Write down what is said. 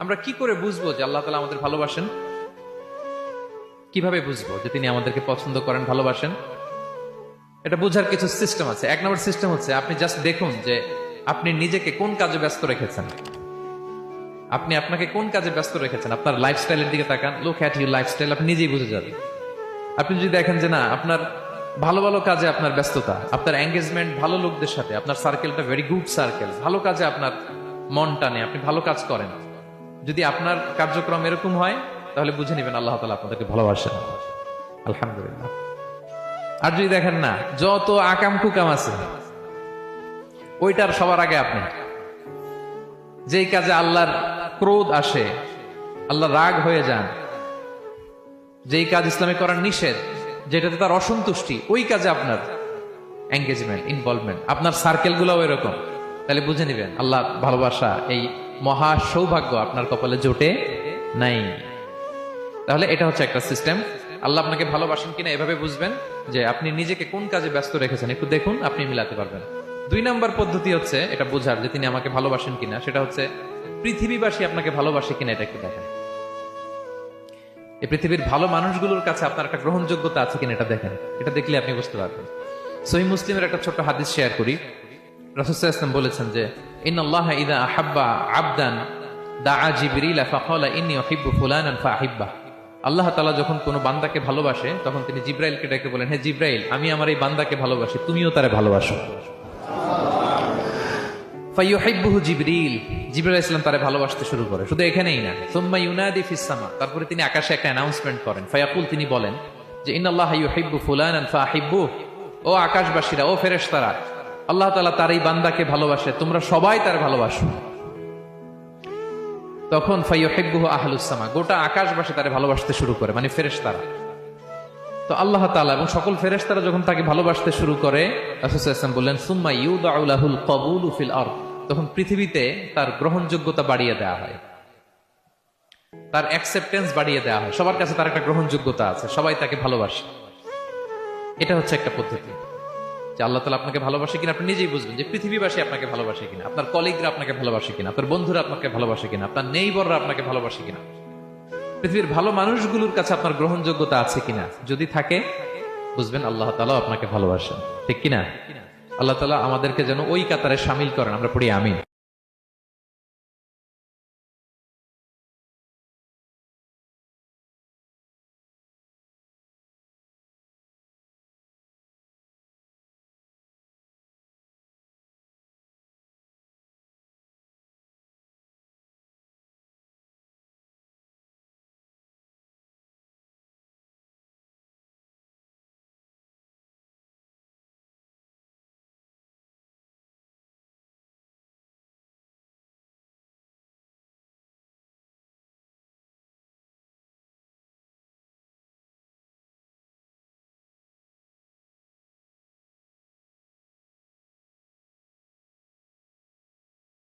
আমরা কি করে বুঝবো যে আল্লাহ তাআলা আমাদের ভালোবাসেন? কিভাবে বুঝবো যে তিনি আমাদেরকে পছন্দ করেন, ভালোবাসেন? এটা বোঝার কিছু সিস্টেম আছে। এক নম্বর সিস্টেম হচ্ছে আপনি জাস্ট দেখুন যে আপনি নিজেকে কোন কাজে ব্যস্ত রেখেছেন। আপনি আপনাকে কোন কাজে ব্যস্ত রেখেছেন, আপনার লাইফস্টাইলের দিকে তাকান। লুক অ্যাট ইউর লাইফস্টাইল, আপনি নিজেই বুঝে যাবেন। আপনি যদি দেখেন যে না, আপনার ভালো ভালো কাজে আপনার ব্যস্ততা, আপনার এঙ্গেজমেন্ট ভালো লোকদের সাথে, আপনার সার্কেলটা ভেরি গুড সার্কেল, ভালো কাজে আপনার মন টানে, আপনি ভালো কাজ করেন, যদি আপনার কার্যক্রম এরকম হয়, তাহলে বুঝে নেবেন আল্লাহ তাআলা আপনাদেরকে ভালোবাসেন। আলহামদুলিল্লাহ। আর যদি দেখেন না, যত আকাম কুকাম আছে ওইটার সবার আগে আপনি, যেই কাজে আল্লাহর ক্রোধ আসে, আল্লাহ রাগ হয়ে যান, যেই কাজ ইসলামে করার নিষেধ, যেটাতে তার অসন্তুষ্টি, ওই কাজে আপনার এঙ্গেজমেন্ট, ইনভলভমেন্ট, আপনার সার্কেল গুলাও এরকম, তাহলে বুঝে নিবেন আল্লাহ ভালোবাসা, এই মহা সৌভাগ্য আপনার কপালে জোটে নাই। তাহলে এটা হচ্ছে একটা সিস্টেম। আল্লাহ আপনাকে ভালোবাসেন কিনা এভাবে বুঝবেন যে আপনি নিজেকে কোন কাজে ব্যস্ত রেখেছেন, একটু দেখুন, আপনি মিলাতে পারবেন। 2 নাম্বার পদ্ধতি হচ্ছে এটা বোঝার যে তিনি আমাকে ভালোবাসেন কিনা, সেটা হচ্ছে পৃথিবীবাসী আপনাকে ভালোবাসে কিনা, এটা একটু দেখেন। এই পৃথিবীর ভালো মানুষগুলোর কাছে আপনার একটা গ্রহণযোগ্যতা আছে কিনা এটা দেখেন। এটা দেখলে আপনি বুঝতে পারবেন। সহিহ মুসলিমের একটা ছোট্ট হাদিস শেয়ার করি। রাসূল সাল্লাল্লাহু আলাইহি ওয়াসাল্লাম বলেছেন যে ইন্নাল্লাহা ইযা আহাব্বা আবদান দাআ জিবরিল ফাকালা ইন্নী উহিব্বু ফুলানান ফাআহিব্বাহ। আল্লাহ তাআলা যখন কোনো বান্দাকে ভালোবাসে, তখন তিনি জিবরাইলকে ডেকে বলেন, হে জিবরাইল, আমি আমার এই বান্দাকে ভালোবাসি, তুমিও তারে ভালোবাসো। ফায়ুহিব্বুহু জিবরিল, জিবরাইল আলাইহিস সালাম তারে ভালোবাসতে শুরু করে। শুধু এখানেই না, সুম্মা ইউনাদি ফিস সামা, তারপরে তিনি আকাশে একটা অ্যানাউন্সমেন্ট করেন। ফায়াকুল, তিনি বলেন যে ইন্নাল্লাহা ইউহিব্বু ফুলানান ফাআহিব্বুহ, ও আকাশবাসীরা, ও ফেরেশতারা, আল্লাহ তাআলা তার এই বান্দাকে ভালোবাসে, তোমরা সবাই তার ভালোবাসো। তখন ফায়ুহিব্বুহু আহলুস সামা, গোটা আকাশবাসী তারে ভালোবাসতে শুরু করে, মানে ফেরেশতারা। তো আল্লাহ তাআলা এবং সকল ফেরেশতারা যখন তাকে ভালোবাসতে শুরু করে, রাসূল সাল্লাল্লাহু আলাইহি ওয়াসাল্লাম বললেন সুম্মা ইউদাউ লাহুল কবুলু ফিল আরদ, তখন পৃথিবীতে তার গ্রহণযোগ্যতা বাড়িয়ে দেওয়া হয়, তার অ্যাকসেপ্টেন্স বাড়িয়ে দেওয়া হয়। সবার কাছে তার একটা গ্রহণযোগ্যতা আছে, সবাই তাকে ভালোবাসে। এটা হচ্ছে একটা পদ্ধতি যে আল্লাহ তাআলা আপনাকে ভালোবাসে কিনা আপনি নিজেই বুঝবেন। যে পৃথিবীবাসী আপনাকে ভালোবাসে কিনা, আপনার কলিগরা আপনাকে ভালোবাসে কিনা, আপনার বন্ধুরা আপনাকে ভালোবাসে কিনা, আপনার নেইবররা আপনাকে ভালোবাসে কিনা, পৃথিবীর ভালো মানুষগুলোর কাছে আপনার গ্রহণযোগ্যতা আছে কিনা। যদি থাকে, বুঝবেন আল্লাহ তাআলা আপনাকে ভালোবাসেন। ঠিক কিনা? আল্লাহ তাআলা আমাদেরকে যেন ওই কাতারে শামিল করেন। আমরা পড়ি আমিন।